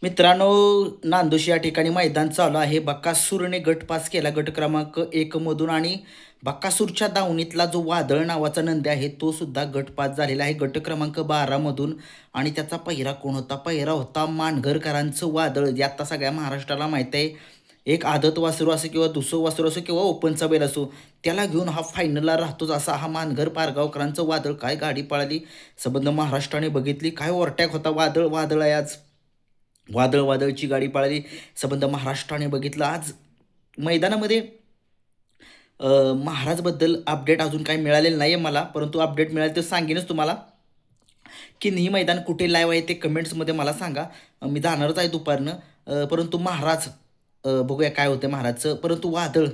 मित्रांनो, नांदोशी या ठिकाणी मैदान चालू आहे. बकासूरने गट पास केला गट क्रमांक 1 मधून आणि बकासूरच्या दावणीतला जो वादळ नावाचा नंदी आहे, तो सुद्धा गट पास झालेला आहे गट क्रमांक 12 मधून. आणि त्याचा पहिरा कोण होता? पहिरा होता मानघरकरांचं वादळ. जे आता सगळ्या महाराष्ट्राला माहीत आहे, एक आदत वासरू असो किंवा दुसरं वासरू असो किंवा ओपनचा बैल असो, त्याला घेऊन हा फायनलला राहतोच असा हा मानघर पारगावकरांचं वादळ. काय गाडी पळाली, संबंध महाराष्ट्राने बघितली. काय ओव्हरटॅक होता, वादळ वादळ आहे आज. वादळची गाडी पळाली, संबंध महाराष्ट्राने बघितलं. आज मैदानामध्ये महाराजबद्दल अपडेट अजून काही मिळालेलं नाही आहे मला, परंतु अपडेट मिळालं तर सांगेनच तुम्हाला, की ही मैदान कुठे लाईव्ह आहे ते कमेंट्समध्ये मला सांगा. मी जाणारच आहे दुपारनं. परंतु महाराज, बघूया काय होतं महाराजचं. परंतु वादळ,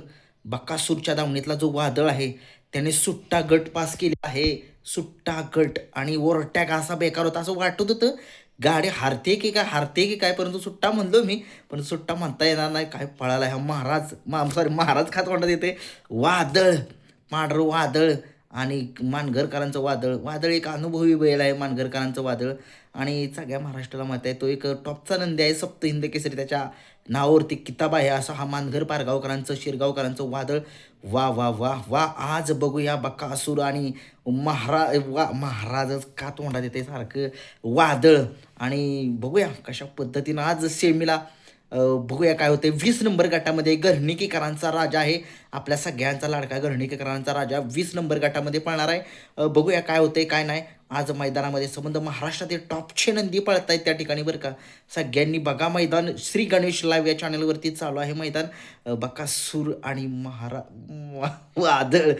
बकासूरच्या दावणीतला जो वादळ आहे, त्याने सुट्टा गट पास केला आहे. सुट्टा गट आणि ओव्हरटॅक असा बेकार होता, असं वाटत होतं गाडी हारते की काय, परंतु सुट्टा म्हणलो मी, पण सुट्टा म्हणता येणार नाही. काय पळाला हा महाराज, सॉरी महाराज खात म्हणतात येते. वादळ, पांढरं वादळ आणि मानघरकरांचं वादळ. वादळ एक अनुभवी बैल आहे मानघरकरांचं वादळ. आणि सगळ्या महाराष्ट्राला माहीत आहे, तो एक टॉपचा नंदी आहे. सप्तहिंद केसरी त्याच्या नावावरती किताब आहे. असा हा मानघर पारगावकरांचं, शिरगावकरांचं वादळ. वा वा वा वा, आज बघूया बकासूर आणि महाराजच का तोंडात येते सारखं वादळ. आणि बघूया कशा पद्धतीनं आज सेमीला बघूया काय होते. 20 नंबर गटामध्ये गर्णिकेकरांचा राजा आहे, आपल्या सगळ्यांचा लाडका गर्णिकेकरांचा राजा 20 नंबर गटामध्ये पळणार आहे. बघूया काय होते काय नाही आज मैदानामध्ये. संबंध महाराष्ट्रातील टॉपचे नंदी पळत आहेत त्या ठिकाणी बरं का. सगळ्यांनी बघा मैदान. श्री गणेश लाईव्ह या चॅनलवरती चालू आहे मैदान. बकासूर आणि वादळ,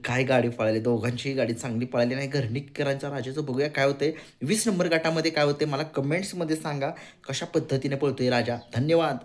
काय गाडी पळाली, दोघांचीही गाडी चांगली पळाली नाही. घरणीकरांच्या राजाचं बघूया काय होते. 20 नंबर गटामध्ये काय होते मला कमेंट्समध्ये सांगा, कशा पद्धतीने पळतोय राजा. धन्यवाद.